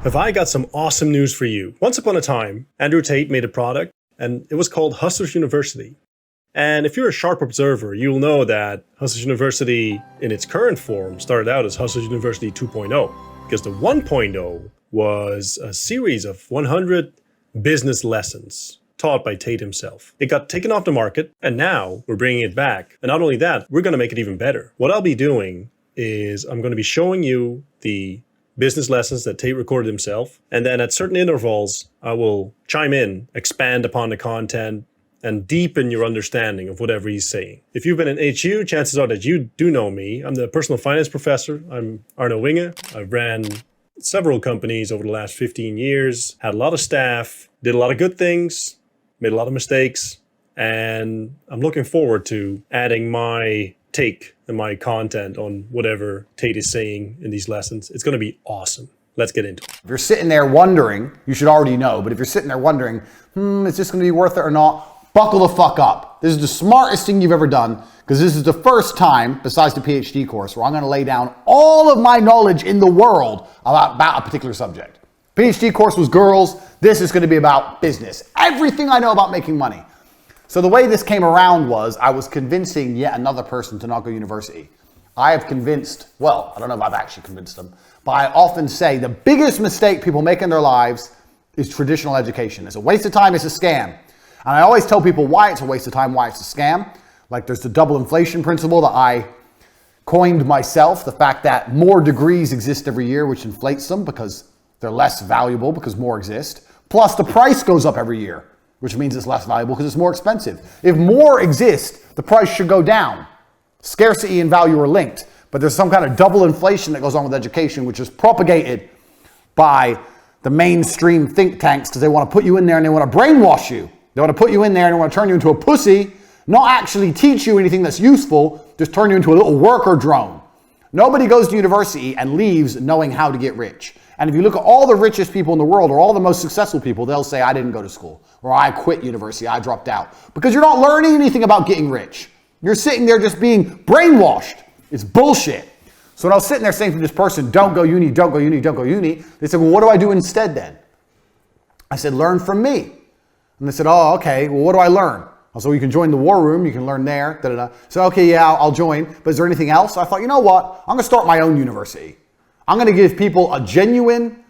Have I got some awesome news for you? Once upon a time, Andrew Tate made a product, and it was called Hustlers University. And if you're a sharp observer, you'll know that Hustlers University, in its current form, started out as Hustlers University 2.0, because the 1.0 was a series of 100 business lessons taught by Tate himself. It got taken off the market, and now we're bringing it back. And not only that, we're going to make it even better. What I'll be doing is I'm going to be showing you the business lessons that Tate recorded himself, and then at certain intervals, I will chime in, expand upon the content, and deepen your understanding of whatever he's saying. If you've been in HU, chances are that you do know me. I'm the personal finance professor. I'm Arno Winge. I've ran several companies over the last 15 years, had a lot of staff, did a lot of good things, made a lot of mistakes, and I'm looking forward to adding my take and my content on whatever Tate is saying in these lessons. It's going to be awesome. Let's get into it. If you're sitting there wondering, you should already know, but if you're sitting there wondering, is this going to be worth it or not? Buckle the fuck up. This is the smartest thing you've ever done, because this is the first time, besides the PhD course, where I'm going to lay down all of my knowledge in the world about a particular subject. PhD course was girls. This is going to be about business. Everything I know about making money. So the way this came around was I was convincing yet another person to not go to university. I have convinced, well, I don't know if I've actually convinced them, but I often say the biggest mistake people make in their lives is traditional education. It's a waste of time, it's a scam. And I always tell people why it's a waste of time, why it's a scam. Like there's the double inflation principle that I coined myself, the fact that more degrees exist every year, which inflates them because they're less valuable because more exist. Plus the price goes up every year, which means it's less valuable because it's more expensive. If more exist, the price should go down. Scarcity and value are linked, but there's some kind of double inflation that goes on with education, which is propagated by the mainstream think tanks because they want to put you in there and they want to brainwash you. They want to put you in there and they want to turn you into a pussy, not actually teach you anything that's useful, just turn you into a little worker drone. Nobody goes to university and leaves knowing how to get rich. And if you look at all the richest people in the world or all the most successful people, they'll say, I didn't go to school, or I quit university, I dropped out. Because you're not learning anything about getting rich. You're sitting there just being brainwashed. It's bullshit. So when I was sitting there saying to this person, don't go uni, don't go uni, don't go uni, they said, well, what do I do instead then? I said, learn from me. And they said, oh, okay, well, what do I learn? So you can join the war room, you can learn there, da-da-da. So, okay, yeah, I'll join, but is there anything else? So I thought, you know what? I'm gonna start my own university. I'm gonna give people a genuine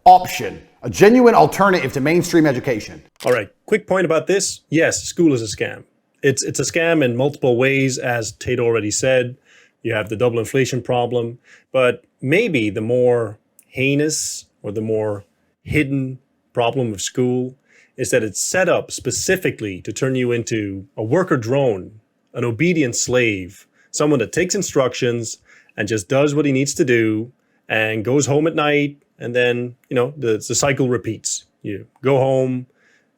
option, a genuine alternative to mainstream education. All right, quick point about this. Yes, school is a scam. It's a scam in multiple ways, as Tate already said. You have the double inflation problem, but maybe the more heinous or the more hidden problem of school is that it's set up specifically to turn you into a worker drone, an obedient slave, someone that takes instructions and just does what he needs to do and goes home at night, and then, the cycle repeats. You go home,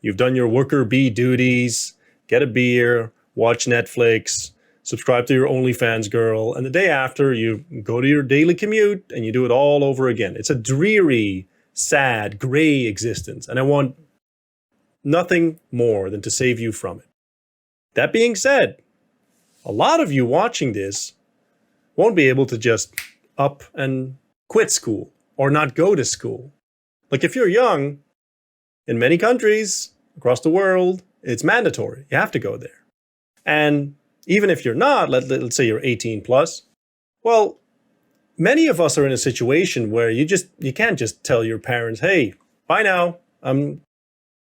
you've done your worker bee duties, get a beer, watch Netflix, subscribe to your OnlyFans girl, and the day after you go to your daily commute and you do it all over again. It's a dreary, sad, gray existence, and I want nothing more than to save you from it. That being said, a lot of you watching this won't be able to just up and quit school or not go to school. Like if you're young, in many countries across the world, it's mandatory. You have to go there. And even if you're not, let's say you're 18 plus, well, many of us are in a situation where you can't just tell your parents, hey, bye now, I'm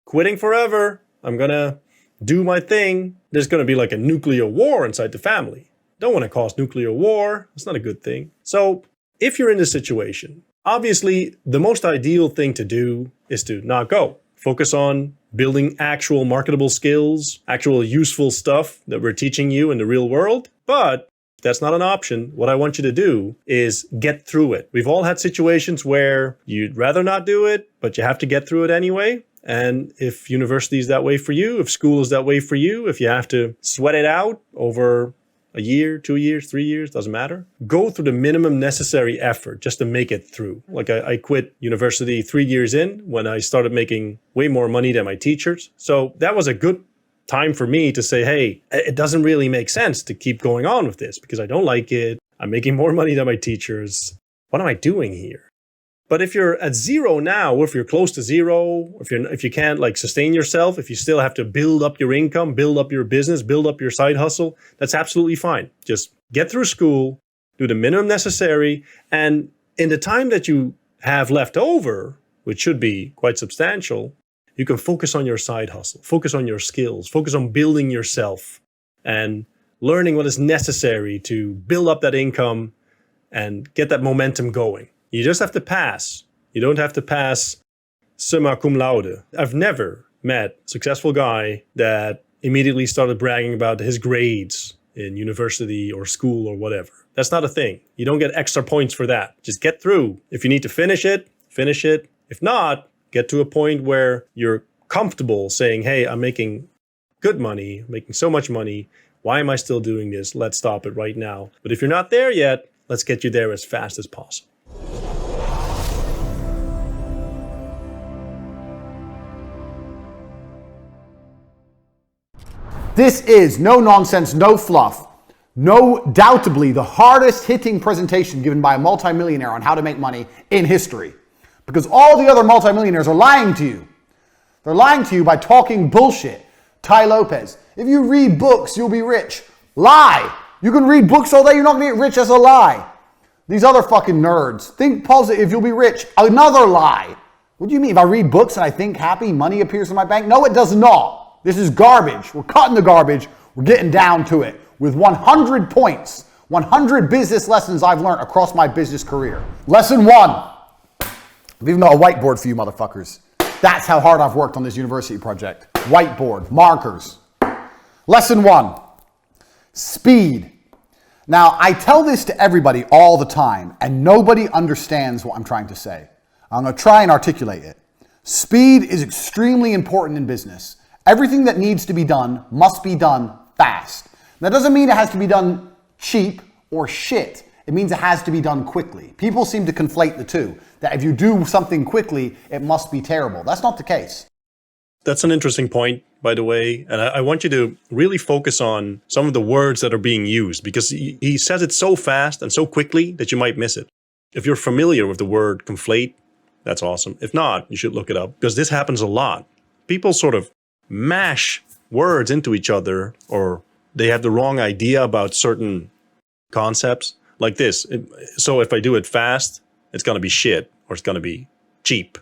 quitting forever, I'm gonna do my thing. There's gonna be like a nuclear war inside the family. Don't want to cause nuclear war. It's not a good thing. So if you're in this situation, obviously the most ideal thing to do is to not go. Focus on building actual marketable skills, actual useful stuff that we're teaching you in the real world. But if that's not an option, what I want you to do is get through it. We've all had situations where you'd rather not do it, but you have to get through it anyway. And if university is that way for you, if school is that way for you, if you have to sweat it out over a year, 2 years, 3 years, doesn't matter. Go through the minimum necessary effort just to make it through. Like I quit university 3 years in when I started making way more money than my teachers. So that was a good time for me to say, hey, it doesn't really make sense to keep going on with this because I don't like it. I'm making more money than my teachers. What am I doing here? But if you're at zero now, or if you're close to zero, if you can't like sustain yourself, if you still have to build up your income, build up your business, build up your side hustle, that's absolutely fine. Just get through school, do the minimum necessary, and in the time that you have left over, which should be quite substantial, you can focus on your side hustle, focus on your skills, focus on building yourself and learning what is necessary to build up that income and get that momentum going. You just have to pass. You don't have to pass summa cum laude. I've never met a successful guy that immediately started bragging about his grades in university or school or whatever. That's not a thing. You don't get extra points for that. Just get through. If you need to finish it, finish it. If not, get to a point where you're comfortable saying, hey, I'm making good money, making so much money. Why am I still doing this? Let's stop it right now. But if you're not there yet, let's get you there as fast as possible. This is no nonsense, no fluff, no doubtably the hardest hitting presentation given by a multimillionaire on how to make money in history. Because all the other multimillionaires are lying to you. They're lying to you by talking bullshit. Tai Lopez, if you read books, you'll be rich. Lie. You can read books all day, you're not gonna get rich. That's a lie. These other fucking nerds, think positive, you'll be rich. Another lie. What do you mean? If I read books and I think happy, money appears in my bank? No, it does not. This is garbage. We're cutting the garbage. We're getting down to it with 100 points, 100 business lessons I've learned across my business career. Lesson 1. I've even got a whiteboard for you motherfuckers. That's how hard I've worked on this university project. Whiteboard, markers. Lesson 1, speed. Now, I tell this to everybody all the time, and nobody understands what I'm trying to say. I'm going to try and articulate it. Speed is extremely important in business. Everything that needs to be done must be done fast. That doesn't mean it has to be done cheap or shit. It means it has to be done quickly. People seem to conflate the two, that if you do something quickly, it must be terrible. That's not the case. That's an interesting point, by the way. And I want you to really focus on some of the words that are being used, because he says it so fast and so quickly that you might miss it. If you're familiar with the word conflate, that's awesome. If not, you should look it up, because this happens a lot. People sort of mash words into each other, or they have the wrong idea about certain concepts like this. So if I do it fast, it's going to be shit, or it's going to be cheap,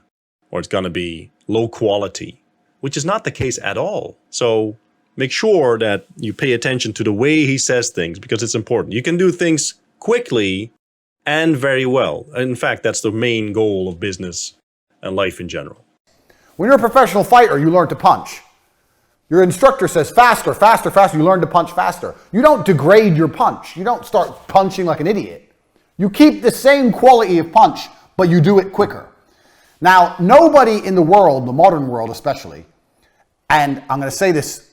or it's going to be low quality, which is not the case at all. So make sure that you pay attention to the way he says things, because it's important. You can do things quickly and very well. In fact, that's the main goal of business and life in general. When you're a professional fighter, you learn to punch. Your instructor says faster, faster, faster. You learn to punch faster. You don't degrade your punch. You don't start punching like an idiot. You keep the same quality of punch, but you do it quicker. Now, nobody in the world, the modern world especially, and I'm going to say this,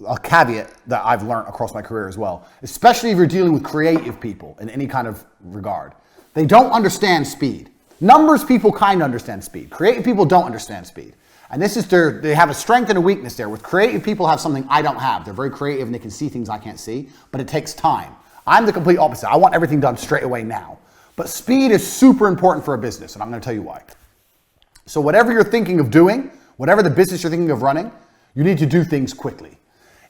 a caveat that I've learned across my career as well, especially if you're dealing with creative people in any kind of regard, they don't understand speed. Numbers people kind of understand speed. Creative people don't understand speed. And this is they have a strength and a weakness there. With creative people have something I don't have. They're very creative and they can see things I can't see, but it takes time. I'm the complete opposite. I want everything done straight away now. But speed is super important for a business, and I'm going to tell you why. So whatever you're thinking of doing, whatever the business you're thinking of running, you need to do things quickly.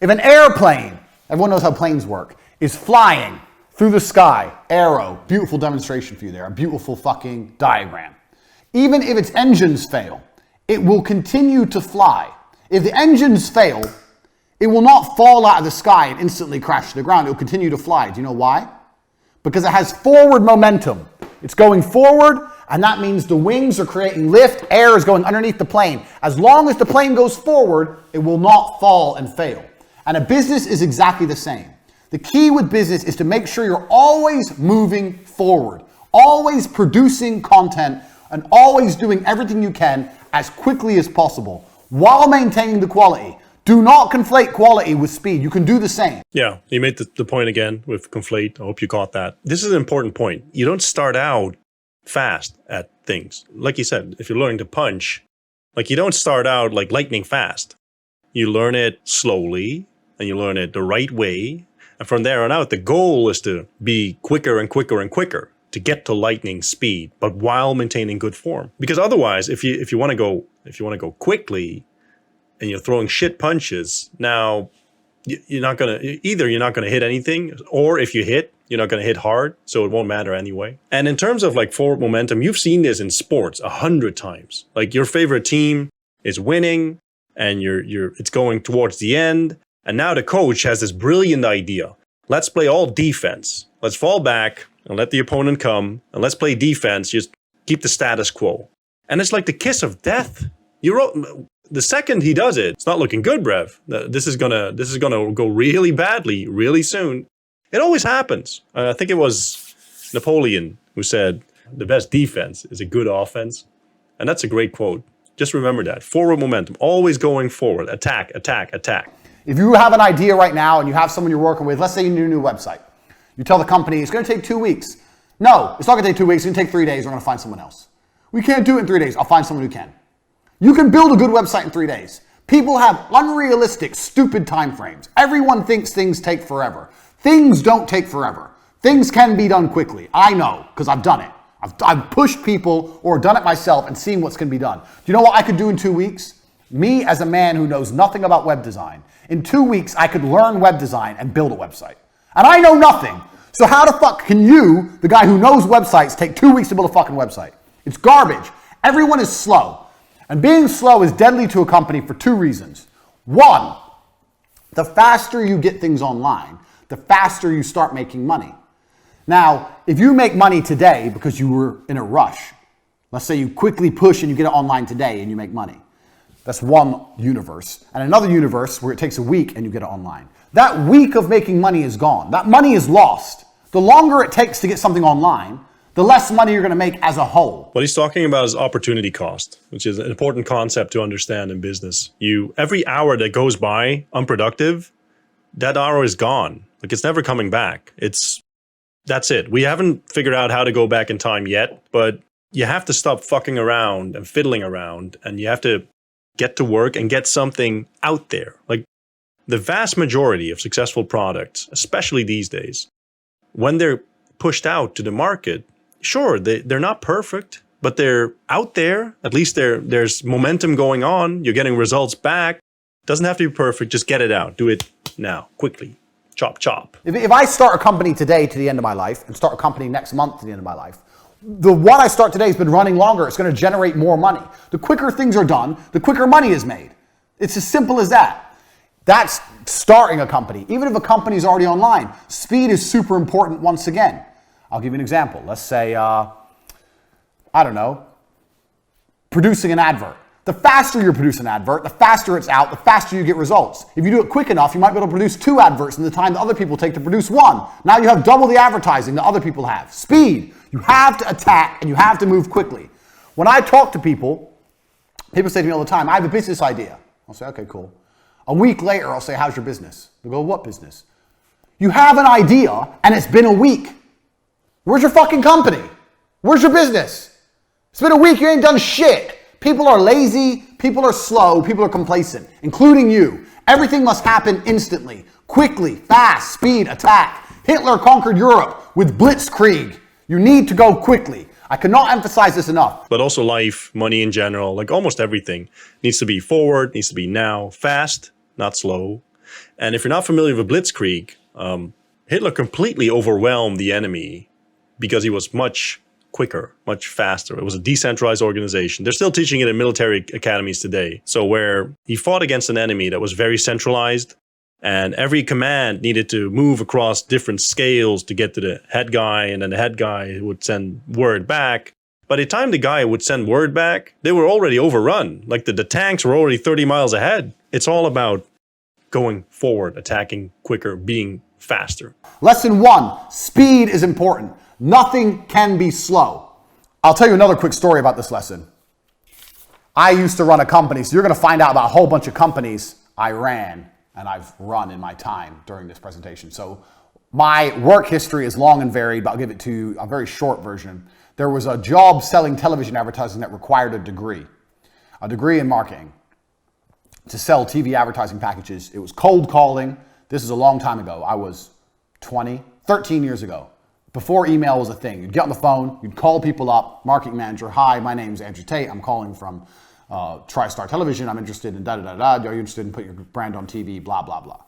If an airplane, everyone knows how planes work, is flying through the sky, arrow, beautiful demonstration for you there, a beautiful fucking diagram. Even if its engines fail, it will continue to fly. If the engines fail, it will not fall out of the sky and instantly crash to the ground. It will continue to fly. Do you know why? Because it has forward momentum. It's going forward, and that means the wings are creating lift, air is going underneath the plane. As long as the plane goes forward, it will not fall and fail. And a business is exactly the same. The key with business is to make sure you're always moving forward, always producing content, and always doing everything you can as quickly as possible while maintaining the quality. Do not conflate quality with speed. You can do the same. Yeah, you made the point again with conflate. I hope you caught that. This is an important point. You don't start out fast at things. Like you said, if you're learning to punch, like you don't start out like lightning fast. You learn it slowly and you learn it the right way. And from there on out, the goal is to be quicker and quicker and quicker, to get to lightning speed, but while maintaining good form. Because otherwise, if you want to go quickly and you're throwing shit punches, now you're not gonna hit anything, or if you hit, you're not gonna hit hard, so it won't matter anyway. And in terms of like forward momentum, you've seen this in sports 100 times. Like your favorite team is winning, and it's going towards the end, and now the coach has this brilliant idea. Let's play all defense. Let's fall back and let the opponent come, and let's play defense. Just keep the status quo. And it's like the kiss of death. The second he does it, it's not looking good, Brev. This is gonna go really badly, really soon. It always happens. I think it was Napoleon who said, "The best defense is a good offense," and that's a great quote. Just remember that. Forward momentum, always going forward. Attack, attack, attack. If you have an idea right now and you have someone you're working with, let's say you need a new website. You tell the company it's going to take 2 weeks. No, it's not going to take 2 weeks. It's going to take 3 days. We're going to find someone else. We can't do it in 3 days. I'll find someone who can. You can build a good website in 3 days. People have unrealistic, stupid time frames. Everyone thinks things take forever. Things don't take forever. Things can be done quickly. I know, because I've done it. I've pushed people or done it myself and seen what's can be done. Do you know what I could do in 2 weeks? Me, as a man who knows nothing about web design, in 2 weeks, I could learn web design and build a website. And I know nothing. So how the fuck can you, the guy who knows websites, take 2 weeks to build a fucking website? It's garbage. Everyone is slow. And being slow is deadly to a company for 2 reasons. One, the faster you get things online, the faster you start making money. Now, if you make money today because you were in a rush, let's say you quickly push and you get it online today and you make money. That's one universe. And another universe where it takes a week and you get it online. That week of making money is gone. That money is lost. The longer it takes to get something online, the less money you're going to make as a whole. What he's talking about is opportunity cost, which is an important concept to understand in business. Every hour that goes by unproductive, that hour is gone. Like it's never coming back. That's it. We haven't figured out how to go back in time yet, but you have to stop fucking around and fiddling around, and you have to get to work and get something out there. Like the vast majority of successful products, especially these days, when they're pushed out to the market, sure, they're not perfect, but they're out there. At least there's momentum going on. You're getting results back. Doesn't have to be perfect. Just get it out. Do it now, quickly. Chop, chop. If I start a company today to the end of my life and start a company next month to the end of my life, the one I start today has been running longer. It's going to generate more money. The quicker things are done, the quicker money is made. It's as simple as that. That's starting a company. Even if a company is already online, speed is super important once again. I'll give you an example. Let's say, producing an advert. The faster you produce an advert, the faster it's out, the faster you get results. If you do it quick enough, you might be able to produce 2 adverts in the time that other people take to produce 1. Now you have double the advertising that other people have. Speed. You have to attack and you have to move quickly. When I talk to people say to me all the time, I have a business idea. I'll say, okay, cool. A week later, I'll say, how's your business? They'll go, what business? You have an idea and it's been a week. Where's your fucking company? Where's your business? It's been a week, you ain't done shit. People are lazy, people are slow, people are complacent, including you. Everything must happen instantly, quickly, fast, speed, attack. Hitler conquered Europe with blitzkrieg. You need to go quickly. I cannot emphasize this enough. But also life, money in general, like almost everything needs to be forward, needs to be now, fast, not slow. And if you're not familiar with blitzkrieg, Hitler completely overwhelmed the enemy because he was much quicker, much faster. It was a decentralized organization. They're still teaching it in military academies today. So where he fought against an enemy that was very centralized, and every command needed to move across different scales to get to the head guy, and then the head guy would send word back. By the time the guy would send word back, they were already overrun. Like the tanks were already 30 miles ahead. It's all about going forward, attacking quicker, being faster. Lesson 1, speed is important. Nothing can be slow. I'll tell you another quick story about this lesson. I used to run a company, so you're going to find out about a whole bunch of companies I ran and I've run in my time during this presentation. So my work history is long and varied, but I'll give it to you a very short version. There was a job selling television advertising that required a degree in marketing to sell TV advertising packages. It was cold calling. This is a long time ago. I was 13 years ago. before email was a thing. You'd get on the phone, you'd call people up, marketing manager, hi, my name's Andrew Tate, I'm calling from TriStar Television, I'm interested in da-da-da-da, are you interested in putting your brand on TV, blah, blah, blah.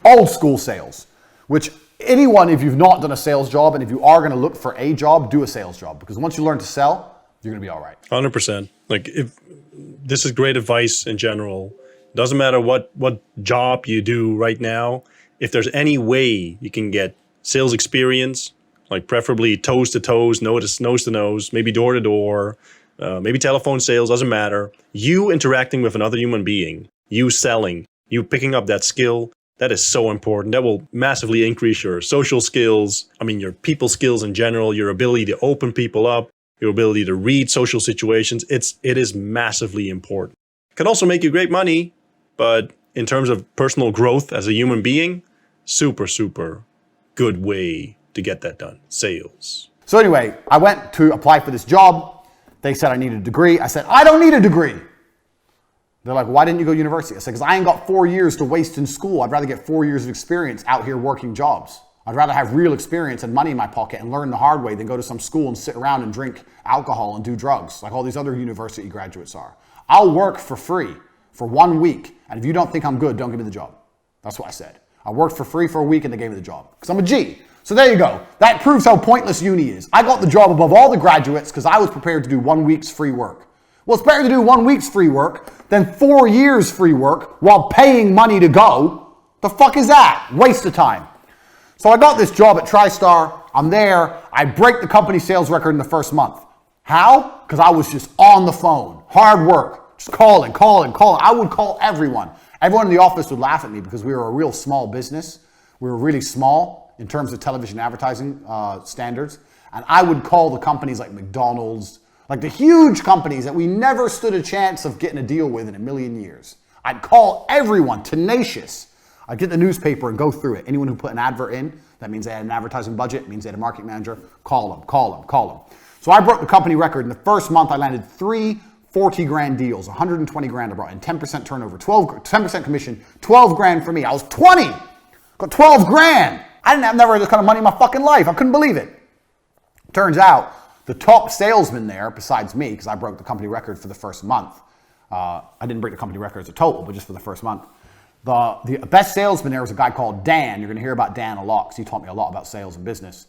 Old school sales, which anyone, if you've not done a sales job, and if you are gonna look for a job, do a sales job. Because once you learn to sell, you're gonna be all right. 100%. Like, if this is great advice in general. Doesn't matter what job you do right now. If there's any way you can get sales experience, like preferably toes to toes, nose to nose, maybe door to door, maybe telephone sales, doesn't matter. You interacting with another human being, you selling, you picking up that skill, that is so important. That will massively increase your social skills. I mean, your people skills in general, your ability to open people up, your ability to read social situations. It is massively important. Can also make you great money, but in terms of personal growth as a human being, super, super good way to get that done. Sales. So anyway, I went to apply for this job. They said I needed a degree. I said, I don't need a degree. They're like, why didn't you go to university? I said, because I ain't got 4 years to waste in school. I'd rather get 4 years of experience out here working jobs. I'd rather have real experience and money in my pocket and learn the hard way than go to some school and sit around and drink alcohol and do drugs like all these other university graduates are. I'll work for free for 1 week. And if you don't think I'm good, don't give me the job. That's what I said. I worked for free for a week and they gave me the job because I'm a G. So there you go. That proves how pointless uni is. I got the job above all the graduates because I was prepared to do 1 week's free work. Well, it's better to do 1 week's free work than 4 years free work while paying money to go. The fuck is that? Waste of time. So I got this job at TriStar. I'm there. I break the company sales record in the first month. How? Because I was just on the phone. Hard work. Just calling. I would call everyone. Everyone in the office would laugh at me because we were a real small business. We were really small in terms of television advertising standards. And I would call the companies like McDonald's, like the huge companies that we never stood a chance of getting a deal with in a million years. I'd call everyone, tenacious. I'd get the newspaper and go through it. Anyone who put an advert in, that means they had an advertising budget, means they had a marketing manager, call them. So I broke the company record. In the first month, I landed 3 40 grand deals, 120 grand I brought in, 10% turnover, 10% commission, 12 grand for me. I was 20, got 12 grand. I didn't have never had this kind of money in my fucking life. I couldn't believe it. Turns out the top salesman there, besides me, because I broke the company record for the first month. I didn't break the company record as a total, but just for the first month. The best salesman there was a guy called Dan. You're going to hear about Dan a lot because he taught me a lot about sales and business.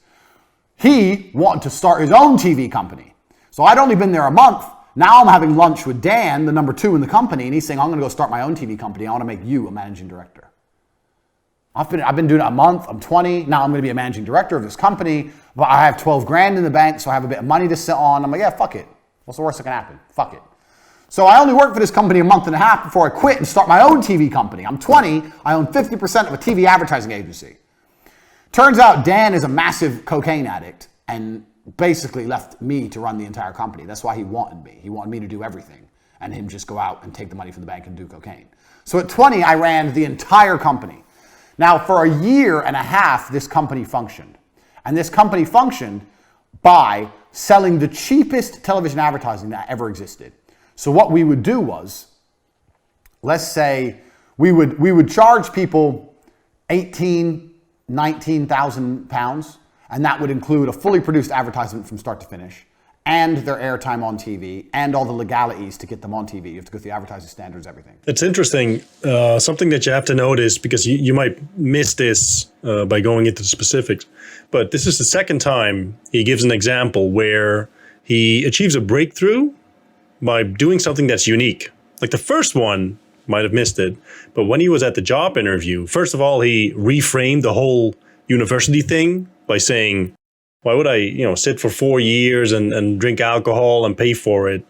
He wanted to start his own TV company. So I'd only been there a month. Now I'm having lunch with Dan, the number 2 in the company, and he's saying, I'm going to go start my own TV company. I want to make you a managing director. I've been doing it a month. I'm 20. Now I'm going to be a managing director of this company, but I have 12 grand in the bank, so I have a bit of money to sit on. I'm like, yeah, fuck it. What's the worst that can happen? Fuck it. So I only worked for this company a month and a half before I quit and start my own TV company. I'm 20. I own 50% of a TV advertising agency. Turns out Dan is a massive cocaine addict and basically left me to run the entire company. That's why he wanted me. He wanted me to do everything and him just go out and take the money from the bank and do cocaine. So at 20, I ran the entire company. Now, for a year and a half, this company functioned. And this company functioned by selling the cheapest television advertising that ever existed. So what we would do was, let's say we would charge people 18, 19,000 pounds, and that would include a fully produced advertisement from start to finish, and their airtime on TV, and all the legalities to get them on TV. You have to go through the advertising standards, everything. It's interesting. Something that you have to notice, because you might miss this by going into the specifics, but this is the second time he gives an example where he achieves a breakthrough by doing something that's unique. Like the first one, might have missed it, but when he was at the job interview, first of all, he reframed the whole university thing by saying, why would I, sit for 4 years and drink alcohol and pay for it?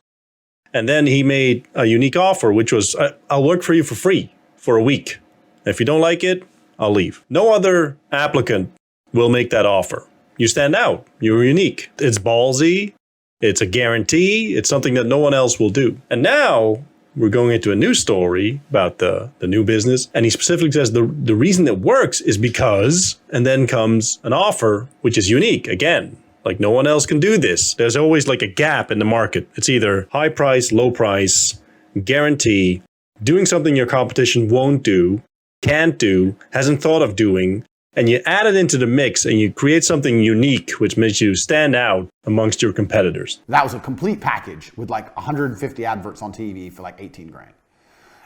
And then he made a unique offer, which was, I'll work for you for free for a week. If you don't like it, I'll leave. No other applicant will make that offer. You stand out. You're unique. It's ballsy. It's a guarantee. It's something that no one else will do. And now we're going into a new story about the new business. And he specifically says the reason it works is because, and then comes an offer, which is unique. Again, like no one else can do this. There's always like a gap in the market. It's either high price, low price, guarantee, doing something your competition won't do, can't do, hasn't thought of doing, and you add it into the mix and you create something unique, which makes you stand out amongst your competitors. That was a complete package with like 150 adverts on TV for like 18 grand.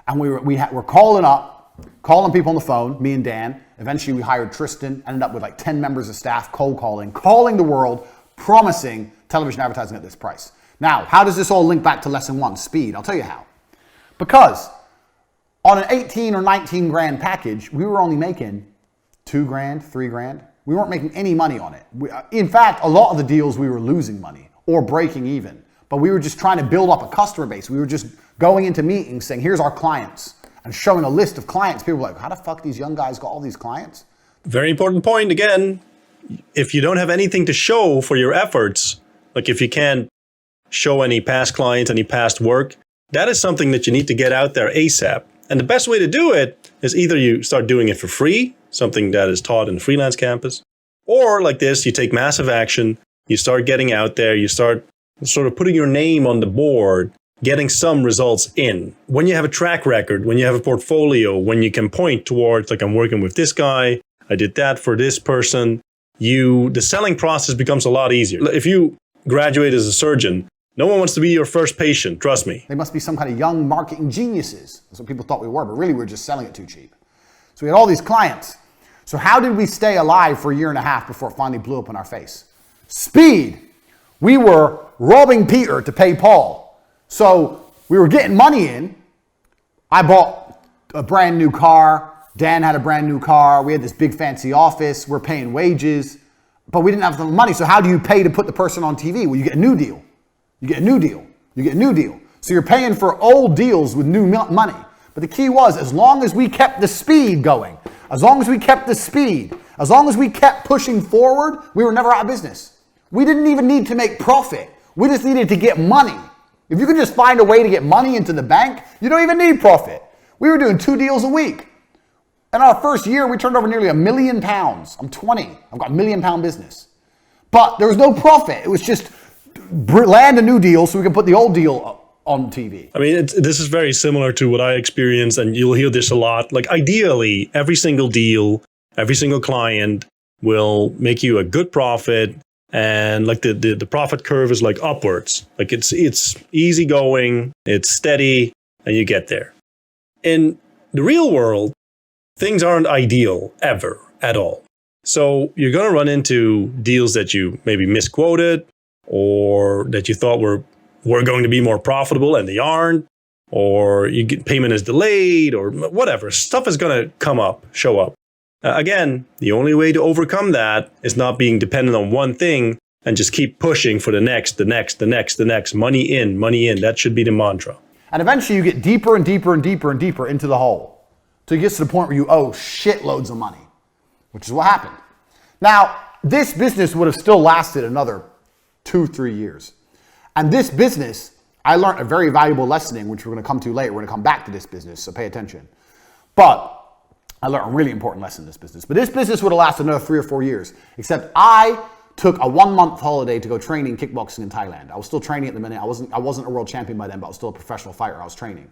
And we're calling people on the phone, me and Dan. Eventually we hired Tristan, ended up with like 10 members of staff, cold calling the world, promising television advertising at this price. Now, how does this all link back to lesson 1, speed? I'll tell you how. Because on an 18 or 19 grand package, we were only making 2 grand, 3 grand. We weren't making any money on it. In fact, a lot of the deals we were losing money or breaking even, but we were just trying to build up a customer base. We were just going into meetings saying, here's our clients, and showing a list of clients. People were like, how the fuck these young guys got all these clients? Very important point again. If you don't have anything to show for your efforts, like if you can't show any past clients, any past work, that is something that you need to get out there ASAP. And the best way to do it is either you start doing it for free, something that is taught in the freelance campus, or like this, you take massive action, you start getting out there, you start sort of putting your name on the board, getting some results in. When you have a track record, when you have a portfolio, when you can point towards, like, I'm working with this guy, I did that for this person, the selling process becomes a lot easier. If you graduate as a surgeon, no one wants to be your first patient, trust me. They must be some kind of young marketing geniuses. That's what people thought we were, but really we were just selling it too cheap. So we had all these clients. So how did we stay alive for a year and a half before it finally blew up in our face? Speed. We were robbing Peter to pay Paul. So we were getting money in. I bought a brand new car. Dan had a brand new car. We had this big fancy office. We're paying wages, but we didn't have the money. So how do you pay to put the person on TV? Well, you get a new deal. You get a new deal. You get a new deal. So you're paying for old deals with new money. But the key was, as long as we kept the speed going, as long as we kept the speed, as long as we kept pushing forward, we were never out of business. We didn't even need to make profit. We just needed to get money. If you could just find a way to get money into the bank, you don't even need profit. We were doing 2 deals a week. In our first year, we turned over nearly £1 million. I'm 20. I've got £1 million business. But there was no profit. It was just land a new deal so we can put the old deal on TV. I mean, this is very similar to what I experienced, and you'll hear this a lot. Like, ideally, every single deal, every single client will make you a good profit, and like the profit curve is like upwards. Like it's easy going, it's steady, and you get there. In the real world, things aren't ideal ever at all. So you're going to run into deals that you maybe misquoted, or that you thought were going to be more profitable and they aren't, or you get payment is delayed, or whatever. Stuff is going to show up. Again, the only way to overcome that is not being dependent on one thing and just keep pushing for the next, money in, money in. That should be the mantra. And eventually you get deeper and deeper and deeper and deeper into the hole. So it gets to the point where you owe shitloads of money, which is what happened. Now, this business would have still lasted another 2-3 years. And this business, I learned a very valuable lesson in, which we're going to come to later. We're going to come back to this business, so pay attention. But I learned a really important lesson in this business. But this business would have lasted another 3 or 4 years, except I took a 1-month holiday to go training kickboxing in Thailand. I was still training at the minute. I wasn't a world champion by then, but I was still a professional fighter. I was training.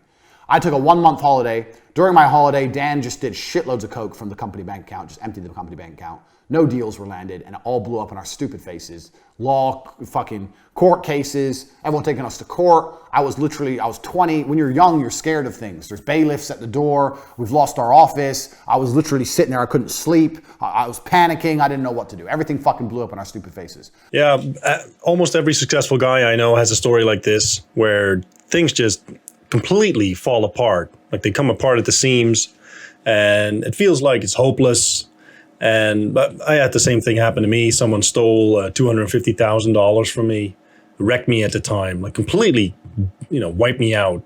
I took a 1-month holiday. During my holiday, Dan just did shitloads of coke from the company bank account, just emptied the company bank account. No deals were landed, and it all blew up in our stupid faces. Law, fucking court cases, everyone taking us to court. I was 20. When you're young, you're scared of things. There's bailiffs at the door. We've lost our office. I was literally sitting there. I couldn't sleep. I was panicking. I didn't know what to do. Everything fucking blew up in our stupid faces. Yeah, almost every successful guy I know has a story like this, where things just completely fall apart. Like, they come apart at the seams, and it feels like it's hopeless. But I had the same thing happen to me. Someone stole $250,000 from me, wrecked me at the time, like completely, wiped me out.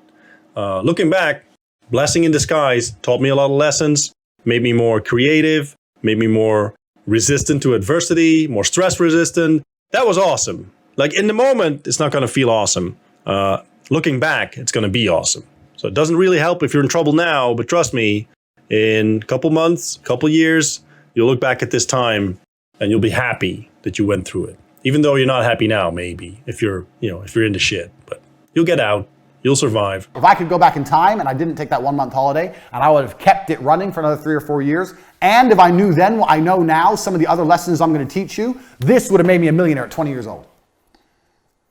Looking back, blessing in disguise, taught me a lot of lessons, made me more creative, made me more resistant to adversity, more stress resistant. That was awesome. Like, in the moment, it's not going to feel awesome. Looking back, it's going to be awesome. So it doesn't really help if you're in trouble now, but trust me, in a couple months, couple years, you'll look back at this time and you'll be happy that you went through it. Even though you're not happy now, maybe, if you're in the shit, but you'll get out You'll survive. If I could go back in time and I didn't take that 1 month holiday and I would have kept it running for another 3 or 4 years, and if I knew then what I know now, some of the other lessons I'm going to teach you, this would have made me a millionaire at 20 years old.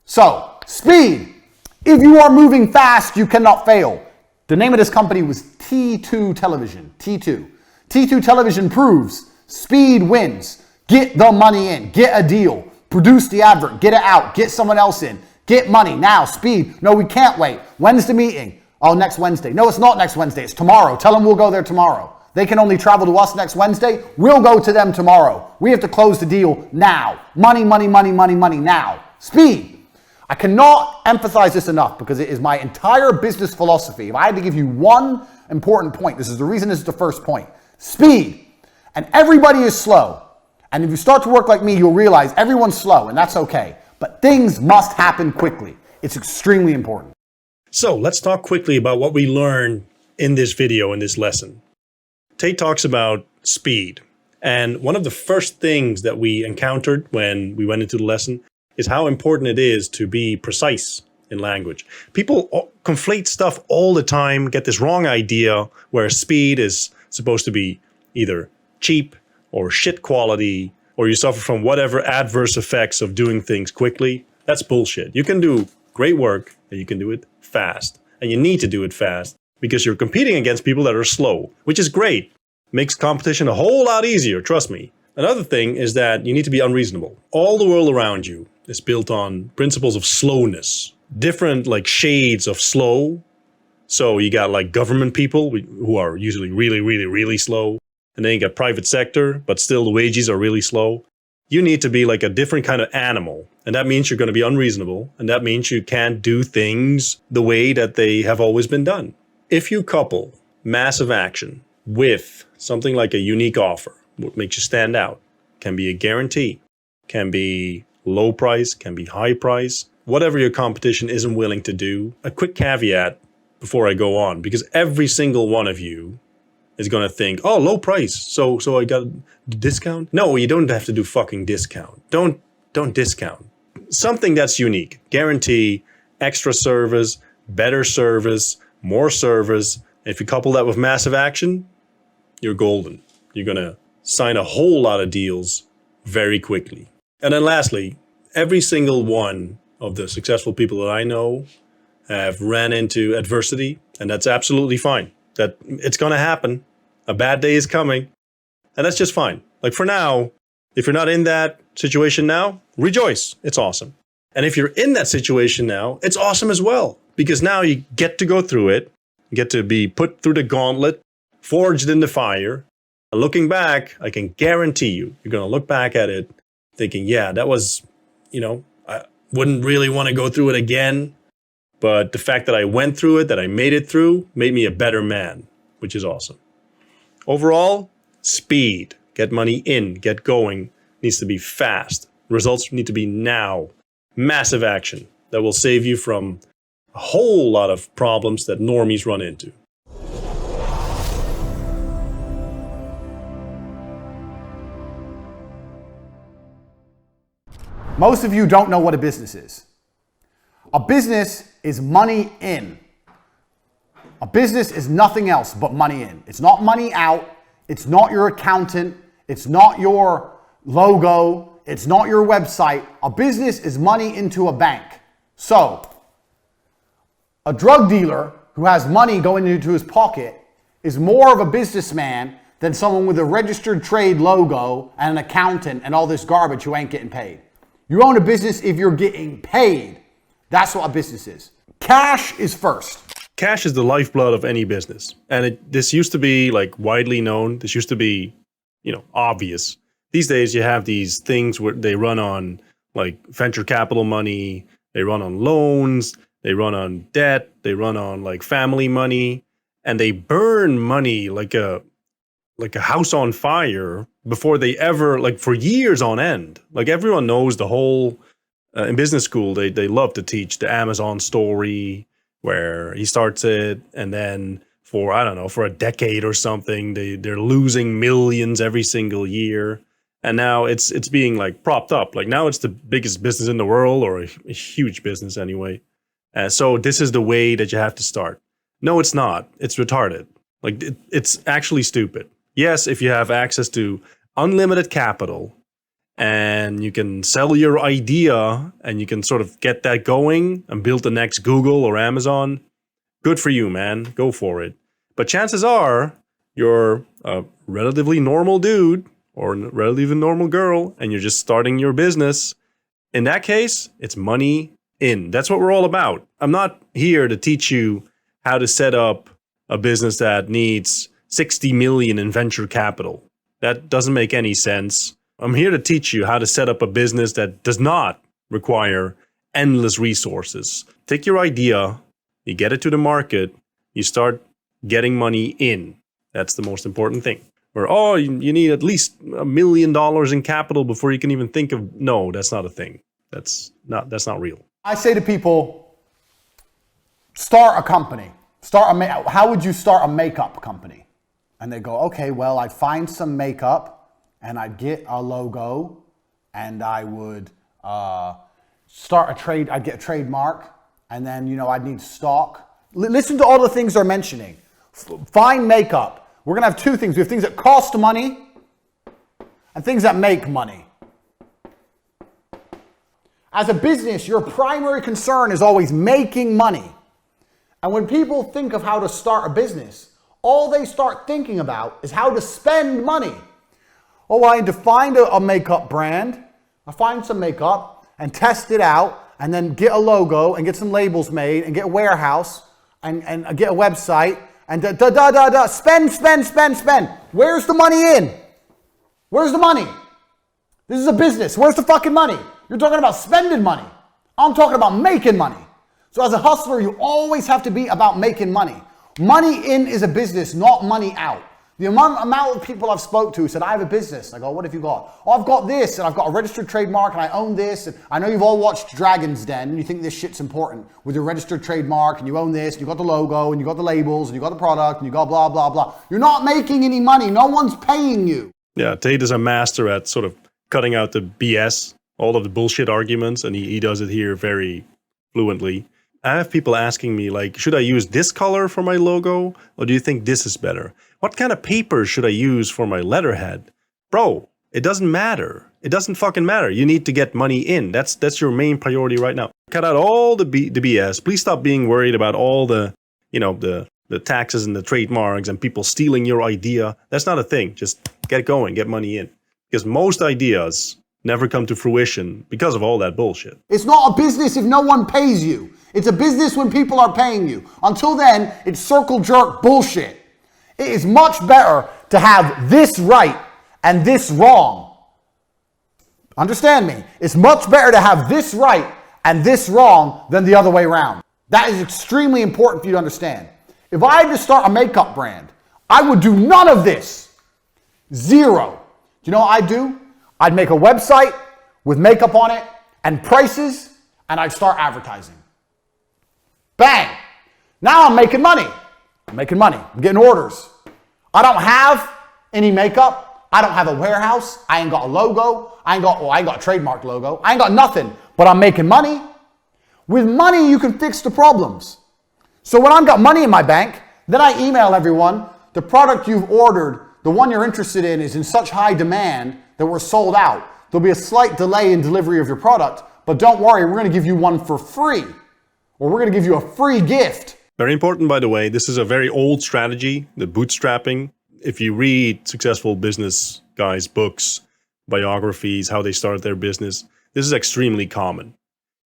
So, speed. If you are moving fast, you cannot fail. The name of this company was T2 Television. T2. T2 Television proves speed wins. Get the money in. Get a deal. Produce the advert. Get it out. Get someone else in. Get money. Now, speed. No, we can't wait. When's the meeting? Oh, next Wednesday. No, it's not next Wednesday. It's tomorrow. Tell them we'll go there tomorrow. They can only travel to us next Wednesday. We'll go to them tomorrow. We have to close the deal now. Money, money, money, money, money now. Speed. I cannot emphasize this enough because it is my entire business philosophy. If I had to give you one important point, this is the reason this is the first point. Speed. And everybody is slow. And if you start to work like me, you'll realize everyone's slow, and that's okay. But things must happen quickly. It's extremely important. So let's talk quickly about what we learned in this video, in this lesson. Tate talks about speed. And one of the first things that we encountered when we went into the lesson is how important it is to be precise in language. People conflate stuff all the time, get this wrong idea where speed is supposed to be either cheap or shit quality, or you suffer from whatever adverse effects of doing things quickly. That's bullshit. You can do great work and you can do it fast. And you need to do it fast because you're competing against people that are slow, which is great. Makes competition a whole lot easier, trust me. Another thing is that you need to be unreasonable. All the world around you is built on principles of slowness, different like shades of slow. So you got like government people who are usually really, really, really slow. And then you got private sector, but still the wages are really slow. You need to be like a different kind of animal. And that means you're going to be unreasonable. And that means you can't do things the way that they have always been done. If you couple massive action with something like a unique offer, what makes you stand out, can be a guarantee, can be low price, can be high price, whatever your competition isn't willing to do. A quick caveat before I go on, because every single one of you is going to think, oh, low price, so I got a discount? No, you don't have to do fucking discount. Don't discount. Something that's unique. Guarantee, extra service, better service, more service. If you couple that with massive action, you're golden. You're going to sign a whole lot of deals very quickly. And then lastly, every single one of the successful people that I know have ran into adversity, and that's absolutely fine. That it's going to happen. A bad day is coming, and that's just fine. Like for now, if you're not in that situation now, rejoice. It's awesome. And if you're in that situation now, it's awesome as well, because now you get to go through it, you get to be put through the gauntlet, forged in the fire. And looking back, I can guarantee you're going to look back at it thinking, yeah, that was, I wouldn't really want to go through it again. But the fact that I went through it, that I made it through, made me a better man, which is awesome. Overall, speed, get money in, get going, needs to be fast. Results need to be now. Massive action that will save you from a whole lot of problems that normies run into. Most of you don't know what a business is. A business is money in. A business is nothing else but money in. It's not money out. It's not your accountant. It's not your logo. It's not your website. A business is money into a bank. So, a drug dealer who has money going into his pocket is more of a businessman than someone with a registered trade logo and an accountant and all this garbage who ain't getting paid. You own a business if you're getting paid. That's what a business is. Cash is first. Cash is the lifeblood of any business. And this used to be like widely known. This used to be, obvious. These days you have these things where they run on like venture capital money. They run on loans. They run on debt. They run on like family money. And they burn money like a house on fire before they ever, like for years on end. Like everyone knows the whole, in business school, they love to teach the Amazon story where he starts it and then for a decade or something, they're losing millions every single year. And now it's being like propped up. Like now it's the biggest business in the world, or a huge business anyway. So this is the way that you have to start. No, it's not. It's retarded. Like it's actually stupid. Yes, if you have access to unlimited capital and you can sell your idea and you can sort of get that going and build the next Google or Amazon, good for you, man. Go for it. But chances are you're a relatively normal dude or a relatively normal girl and you're just starting your business. In that case, it's money in. That's what we're all about. I'm not here to teach you how to set up a business that needs 60 million in venture capital. That doesn't make any sense. I'm here to teach you how to set up a business that does not require endless resources. Take your idea, you get it to the market, you start getting money in. That's the most important thing. Or, you need at least $1 million in capital before you can even think of, no, that's not a thing. That's not real. I say to people, start a company. How would you start a makeup company? And they go, okay, well, I'd find some makeup and I'd get a logo and I would I'd get a trademark and then, I'd need stock. Listen to all the things they're mentioning. Find makeup. We're going to have two things. We have things that cost money and things that make money. As a business, your primary concern is always making money. And when people think of how to start a business, all they start thinking about is how to spend money. Oh, I need to find a makeup brand. I find some makeup and test it out and then get a logo and get some labels made and get a warehouse and get a website and spend. Where's the money in? Where's the money? This is a business. Where's the fucking money? You're talking about spending money. I'm talking about making money. So as a hustler, you always have to be about making money. Money in is a business, not money out. The amount of people I've spoke to said, I have a business. And I go, what have you got? Oh, I've got this, and I've got a registered trademark, and I own this. And I know you've all watched Dragon's Den, and you think this shit's important with your registered trademark, and you own this, and you got the logo, and you got the labels, and you got the product, and you got blah, blah, blah. You're not making any money. No one's paying you. Yeah, Tate is a master at sort of cutting out the BS, all of the bullshit arguments, and he does it here very fluently. I have people asking me, like, should I use this color for my logo, or do you think this is better? What kind of paper should I use for my letterhead? Bro, it doesn't matter. It doesn't fucking matter. You need to get money in. That's your main priority right now. Cut out all the BS. Please stop being worried about all the taxes and the trademarks and people stealing your idea. That's not a thing. Just get going, get money in. Because most ideas never come to fruition because of all that bullshit. It's not a business if no one pays you. It's a business when people are paying you. Until then, it's circle jerk bullshit. It is much better to have this right and this wrong. Understand me? It's much better to have this right and this wrong than the other way around. That is extremely important for you to understand. If I had to start a makeup brand, I would do none of this. Zero. Do you know what I'd do? I'd make a website with makeup on it and prices, and I'd start advertising. Bang! Now I'm making money. I'm getting orders. I don't have any makeup. I don't have a warehouse. I ain't got a logo. I ain't got a trademark logo. I ain't got nothing, but I'm making money. With money, you can fix the problems. So when I've got money in my bank, then I email everyone, the product you've ordered, the one you're interested in is in such high demand that we're sold out. There'll be a slight delay in delivery of your product, but don't worry, we're going to give you one for free. Or we're going to give you a free gift. Very important, by the way. This is a very old strategy, the bootstrapping. If you read successful business guys' books, biographies, how they started their business, this is extremely common.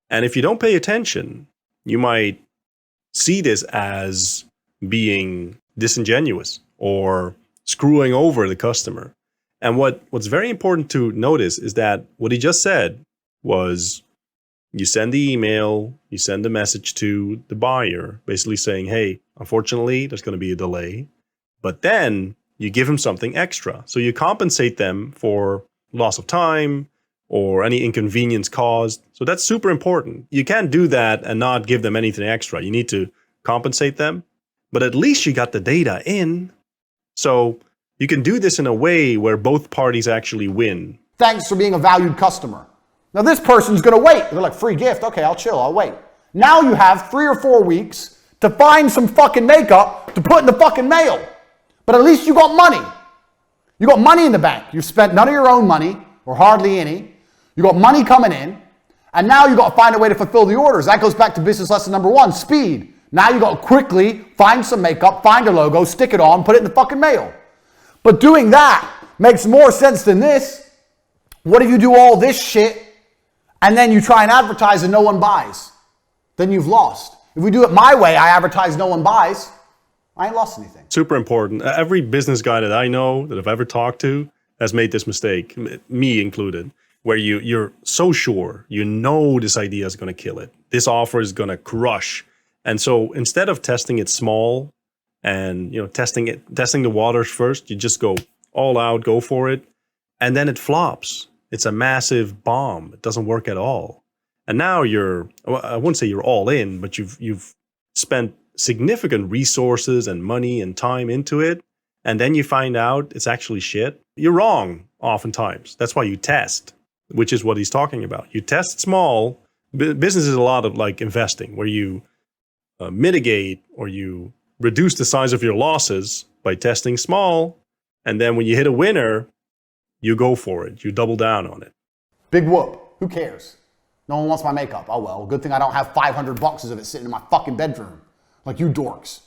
And if you don't pay attention, you might see this as being disingenuous or screwing over the customer. And what's very important to notice is that what he just said was you send the email, you send the message to the buyer, basically saying, hey, unfortunately, there's going to be a delay. But then you give them something extra. So you compensate them for loss of time or any inconvenience caused. So that's super important. You can't do that and not give them anything extra. You need to compensate them. But at least you got the data in. So you can do this in a way where both parties actually win. Thanks for being a valued customer. Now this person's going to wait. They're like, free gift. Okay, I'll chill. I'll wait. Now you have 3 or 4 weeks to find some fucking makeup to put in the fucking mail. But at least you got money. You got money in the bank. You've spent none of your own money, or hardly any. You got money coming in, and now you got to find a way to fulfill the orders. That goes back to business lesson number 1, speed. Now you got to quickly find some makeup, find a logo, stick it on, put it in the fucking mail. But doing that makes more sense than this. What if you do all this shit and then you try and advertise and no one buys? Then you've lost. If we do it my way, I advertise, no one buys, I ain't lost anything. Super important. Every business guy that I know, that I've ever talked to, has made this mistake, me included, where you're so sure, you know this idea is going to kill it. This offer is going to crush. And so instead of testing it small and testing the waters first, you just go all out, go for it, and then it flops. It's a massive bomb. It doesn't work at all. And now I wouldn't say you're all in, but you've spent significant resources and money and time into it, and then you find out it's actually shit. You're wrong oftentimes. That's why you test, which is what he's talking about. You test small. Business is a lot of like investing, where you mitigate or you reduce the size of your losses by testing small, and then when you hit a winner, you go for it. You double down on it. Big whoop. Who cares? No one wants my makeup. Oh well, good thing I don't have 500 boxes of it sitting in my fucking bedroom. Like you dorks.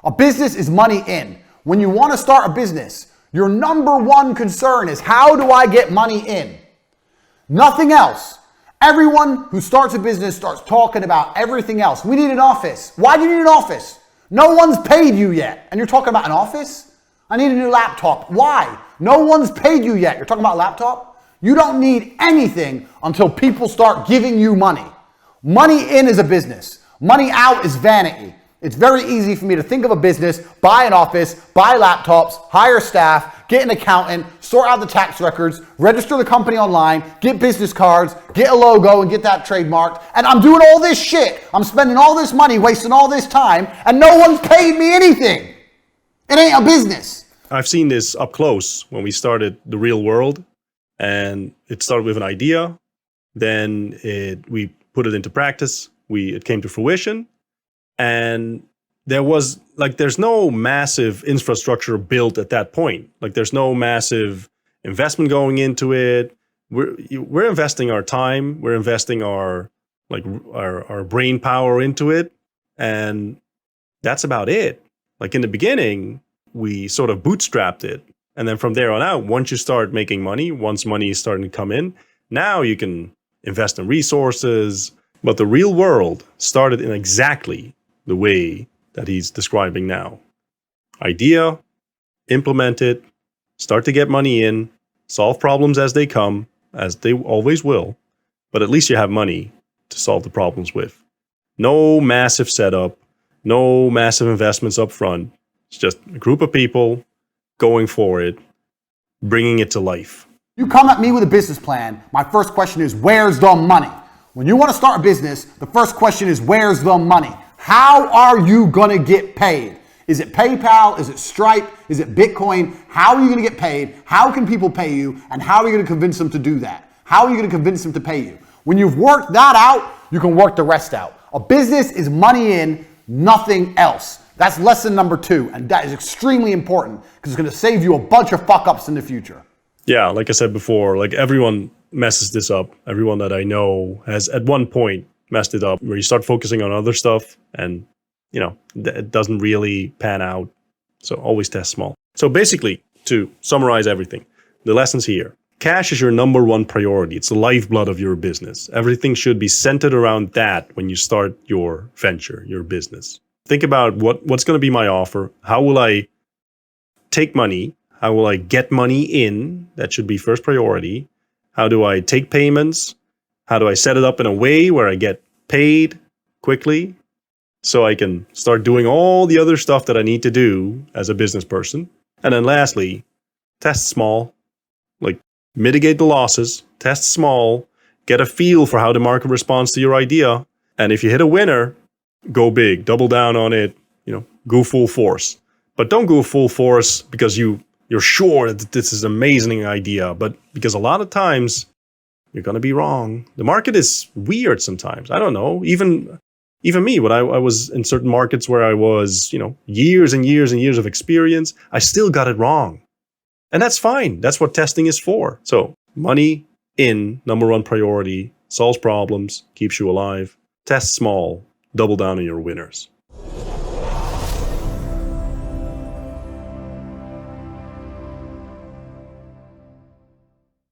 A business is money in. When you want to start a business, your number one concern is, how do I get money in? Nothing else. Everyone who starts a business starts talking about everything else. We need an office. Why do you need an office? No one's paid you yet. And you're talking about an office? I need a new laptop. Why? No one's paid you yet. You're talking about a laptop? You don't need anything until people start giving you money. Money in is a business. Money out is vanity. It's very easy for me to think of a business, buy an office, buy laptops, hire staff, get an accountant, sort out the tax records, register the company online, get business cards, get a logo and get that trademarked. And I'm doing all this shit. I'm spending all this money, wasting all this time, and no one's paid me anything. It ain't a business. I've seen this up close when we started the real world, and it started with an idea. Then we put it into practice. It came to fruition. And there's no massive infrastructure built at that point. Like there's no massive investment going into it. We're investing our time. We're investing our brain power into it. And that's about it. Like in the beginning, we sort of bootstrapped it. And then from there on out, once you start making money, once money is starting to come in, now you can invest in resources. But the real world started in exactly the way that he's describing now. Idea, implement it, start to get money in, solve problems as they come, as they always will, but at least you have money to solve the problems with. No massive setup, no massive investments up front. It's just a group of people going for it, bringing it to life. You come at me with a business plan, my first question is, where's the money? When you want to start a business, the first question is, where's the money? How are you going to get paid? Is it PayPal? Is it Stripe? Is it Bitcoin? How are you going to get paid? How can people pay you? And how are you going to convince them to do that? How are you going to convince them to pay you? When you've worked that out, you can work the rest out. A business is money in, nothing else. That's lesson number 2. And that is extremely important because it's going to save you a bunch of fuck ups in the future. Yeah, like I said before, like everyone messes this up. Everyone that I know has at one point messed it up, where you start focusing on other stuff and it doesn't really pan out. So always test small. So basically, to summarize everything, the lessons here: cash is your number one priority. It's the lifeblood of your business. Everything should be centered around that when you start your venture, your business. Think about what's going to be my offer. How will I take money? How will I get money in? That should be first priority. How do I take payments? How do I set it up in a way where I get paid quickly so I can start doing all the other stuff that I need to do as a business person? And then lastly, test small. Like mitigate the losses, test small, get a feel for how the market responds to your idea. And if you hit a winner, go big, double down on it, go full force. But don't go full force because you're sure that this is an amazing idea, but because a lot of times you're going to be wrong. The market is weird sometimes. I don't know. Even Even me, when I was in certain markets where I was, years and years and years of experience, I still got it wrong. And that's fine. That's what testing is for. So money in, number one priority, solves problems, keeps you alive. Test small, double down on your winners.